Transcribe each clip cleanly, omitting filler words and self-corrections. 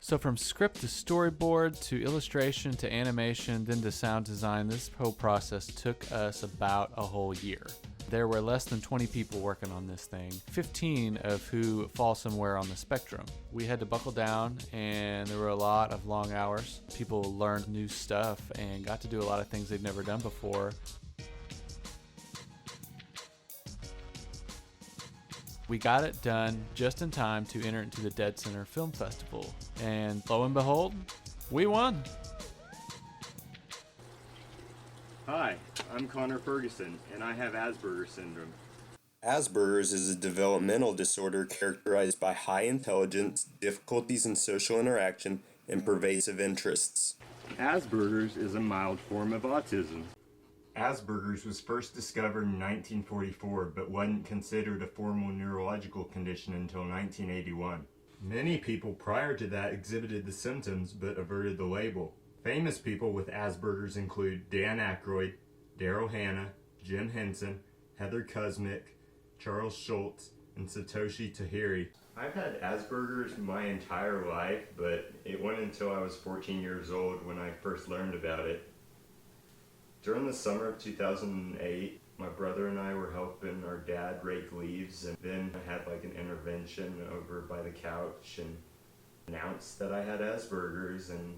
So from script to storyboard to illustration to animation, then to sound design, this whole process took us about a whole year. There were less than 20 people working on this thing, 15 of who fall somewhere on the spectrum. We had to buckle down, and there were a lot of long hours. People learned new stuff and got to do a lot of things they'd never done before. We got it done just in time to enter into the Dead Center Film Festival. And lo and behold, we won. Hi, I'm Connor Ferguson, and I have Asperger Syndrome. Asperger's is a developmental disorder characterized by high intelligence, difficulties in social interaction, and pervasive interests. Asperger's is a mild form of autism. Asperger's was first discovered in 1944, but wasn't considered a formal neurological condition until 1981. Many people prior to that exhibited the symptoms, but averted the label. Famous people with Asperger's include Dan Aykroyd, Daryl Hannah, Jim Henson, Heather Kuzmic, Charles Schultz, and Satoshi Tahiri. I've had Asperger's my entire life, but it wasn't until I was 14 years old when I first learned about it. During the summer of 2008, my brother and I were helping our dad rake leaves, and then I had like an intervention over by the couch and announced that I had Asperger's, and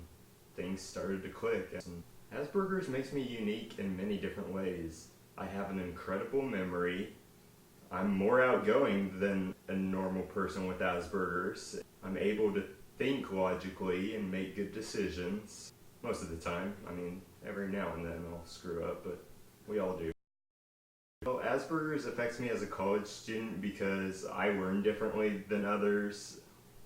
things started to click. And Asperger's makes me unique in many different ways. I have an incredible memory. I'm more outgoing than a normal person with Asperger's. I'm able to think logically and make good decisions most of the time. I mean, every now and then I'll screw up, but we all do. Well, Asperger's affects me as a college student because I learn differently than others,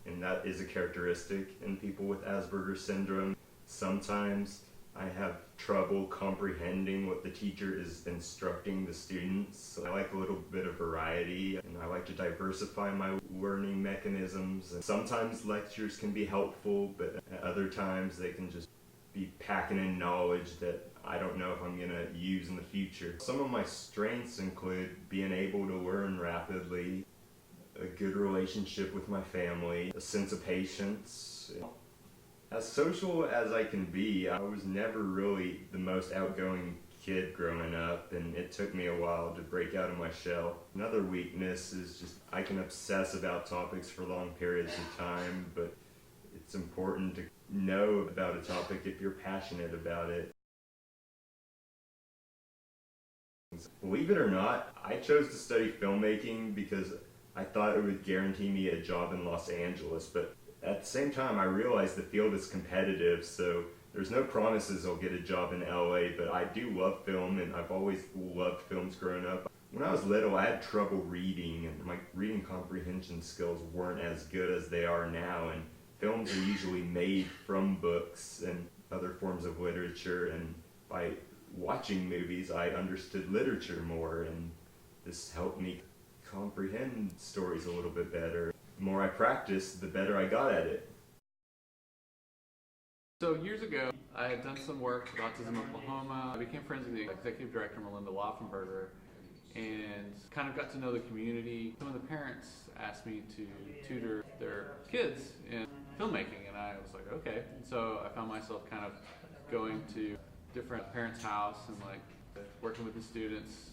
and that is a characteristic in people with Asperger syndrome. Sometimes I have trouble comprehending what the teacher is instructing the students. So I like a little bit of variety, and I like to diversify my learning mechanisms. And sometimes lectures can be helpful, but at other times they can just be packing in knowledge that I don't know if I'm going to use in the future. Some of my strengths include being able to learn rapidly, a good relationship with my family, a sense of patience. As social as I can be, I was never really the most outgoing kid growing up, and it took me a while to break out of my shell. Another weakness is just I can obsess about topics for long periods of time, but it's important to know about a topic if you're passionate about it. Believe it or not, I chose to study filmmaking because I thought it would guarantee me a job in Los Angeles, but at the same time I realized the field is competitive, so there's no promises I'll get a job in LA, but I do love film, and I've always loved films growing up. When I was little, I had trouble reading, and my reading comprehension skills weren't as good as they are now, and films are usually made from books and other forms of literature, and by watching movies I understood literature more, and this helped me comprehend stories a little bit better. The more I practiced, the better I got at it. So years ago, I had done some work with Autism Oklahoma. I became friends with the executive director, Melinda Laufenberger, and kind of got to know the community. Some of the parents asked me to tutor their kids in filmmaking, and I was like, okay. And so I found myself kind of going to different parents' house and like working with the students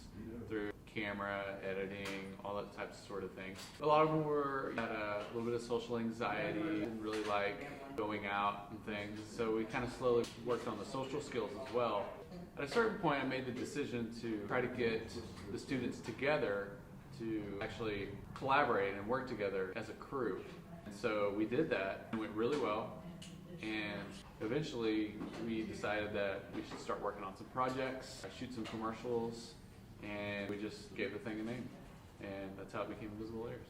through camera, editing, all that types of sort of things. A lot of them had a little bit of social anxiety, didn't really like going out and things, so we kind of slowly worked on the social skills as well. At a certain point I made the decision to try to get the students together to actually collaborate and work together as a crew. And so we did that, and it went really well, and eventually we decided that we should start working on some projects, shoot some commercials, and we just gave the thing a name, and that's how it became Invisible Layers.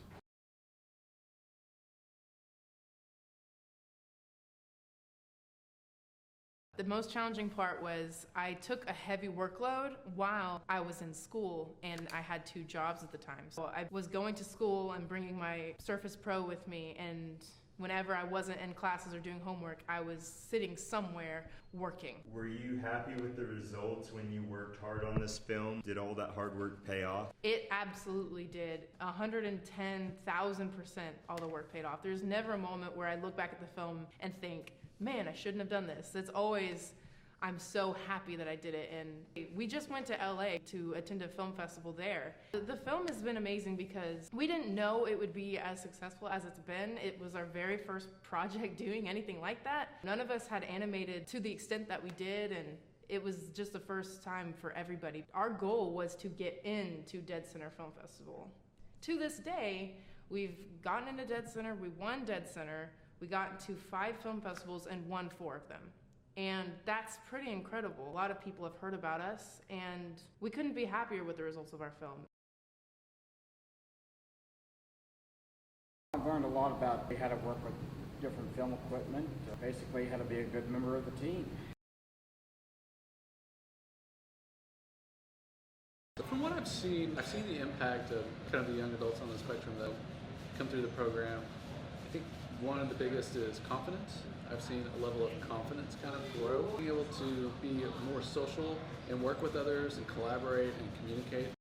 The most challenging part was I took a heavy workload while I was in school, and I had 2 jobs at the time. So I was going to school and bringing my Surface Pro with me, and Whenever I wasn't in classes or doing homework, I was sitting somewhere working. Were you happy with the results when you worked hard on this film? Did all that hard work pay off? It absolutely did. 110,000% all the work paid off. There's never a moment where I look back at the film and think, man, I shouldn't have done this. It's always, I'm so happy that I did it. And we just went to LA to attend a film festival there. The film has been amazing because we didn't know it would be as successful as it's been. It was our very first project doing anything like that. None of us had animated to the extent that we did, and it was just the first time for everybody. Our goal was to get into Dead Center Film Festival. To this day, we've gotten into Dead Center, we won Dead Center, we got into 5 film festivals and won 4 of them. And that's pretty incredible. A lot of people have heard about us, and we couldn't be happier with the results of our film. I've learned a lot about how to work with different film equipment, basically how to be a good member of the team. From what I've seen the impact of kind of the young adults on the spectrum that come through the program. I think one of the biggest is confidence. I've seen a level of confidence kind of grow. Being able to be more social and work with others and collaborate and communicate.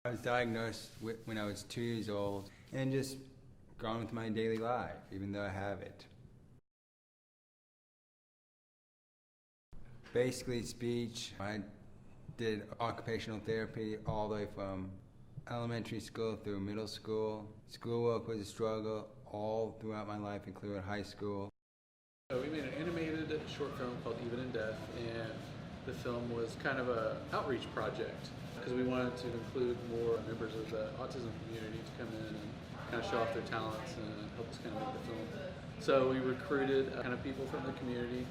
I was diagnosed when I was 2 years old and just gone with my daily life, even though I have it. Basically speech. I did occupational therapy all the way from elementary school through middle school. Schoolwork was a struggle all throughout my life, including high school. So we made an animated short film called Even in Death, and the film was kind of an outreach project because we wanted to include more members of the autism community to come in and kind of show off their talents and help us kind of make the film. So we recruited kind of people from the community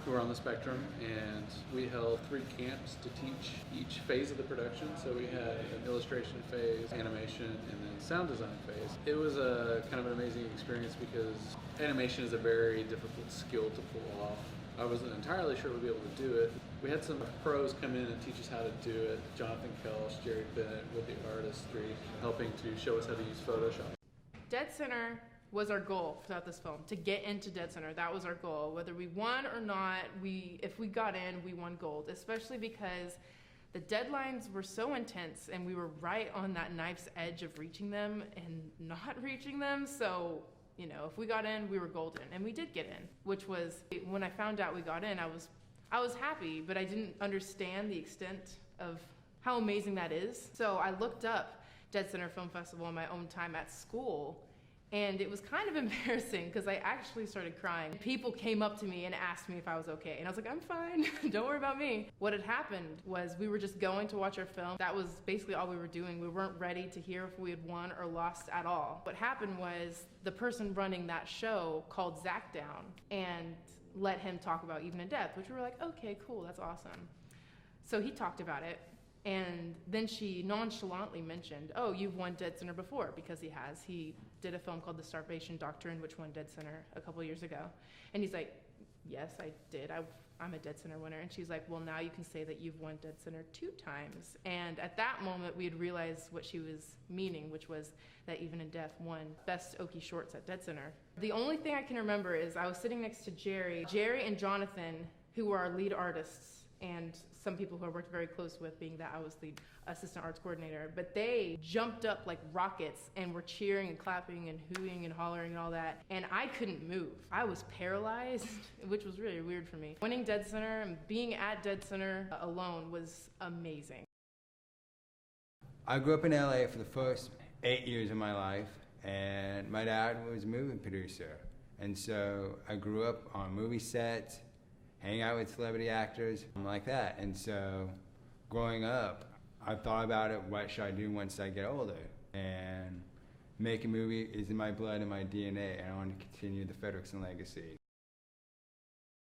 who are on the spectrum, and we held 3 camps to teach each phase of the production. So we had an illustration phase, animation, and then sound design phase. It was a kind of an amazing experience because animation is a very difficult skill to pull off. I wasn't entirely sure we'd be able to do it. We had some pros come in and teach us how to do it. Jonathan Kelsch, Jerry Bennett with the artistry, helping to show us how to use Photoshop. Dead Center was our goal throughout this film, to get into Dead Center. That was our goal. Whether we won or not, if we got in, we won gold, especially because the deadlines were so intense and we were right on that knife's edge of reaching them and not reaching them. So, you know, if we got in, we were golden, and we did get in, which was, when I found out we got in, I was happy, but I didn't understand the extent of how amazing that is. So I looked up Dead Center Film Festival in my own time at school, and it was kind of embarrassing because I actually started crying. People came up to me and asked me if I was okay, and I was like, I'm fine, don't worry about me. What had happened was we were just going to watch our film. That was basically all we were doing. We weren't ready to hear if we had won or lost at all. What happened was the person running that show called Zach down and let him talk about Even in Death, which we were like, okay, cool, that's awesome. So he talked about it, and then she nonchalantly mentioned, oh, you've won Dead Center before, because he has. He did a film called The Starvation Doctrine, which won Dead Center a couple years ago. And he's like, yes, I did. I'm a Dead Center winner. And she's like, well, now you can say that you've won Dead Center 2 times. And at that moment, we had realized what she was meaning, which was that Even in Death won Best Okie Shorts at Dead Center. The only thing I can remember is I was sitting next to Jerry and Jonathan, who were our lead artists, and some people who I worked very close with, being that I was the assistant arts coordinator. But they jumped up like rockets and were cheering and clapping and hooting and hollering and all that. And I couldn't move. I was paralyzed, which was really weird for me. Winning Dead Center and being at Dead Center alone was amazing. I grew up in LA for the first 8 years of my life, and my dad was a movie producer. And so I grew up on movie sets, hanging out with celebrity actors, like that. And so growing up, I thought about it, what should I do once I get older? And making a movie is in my blood and my DNA, and I want to continue the Ferguson legacy.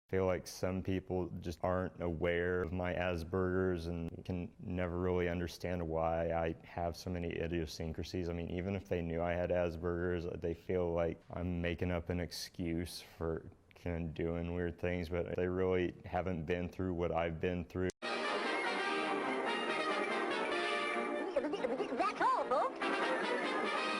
I feel like some people just aren't aware of my Asperger's and can never really understand why I have so many idiosyncrasies. I mean, even if they knew I had Asperger's, they feel like I'm making up an excuse for kind of doing weird things, but they really haven't been through what I've been through.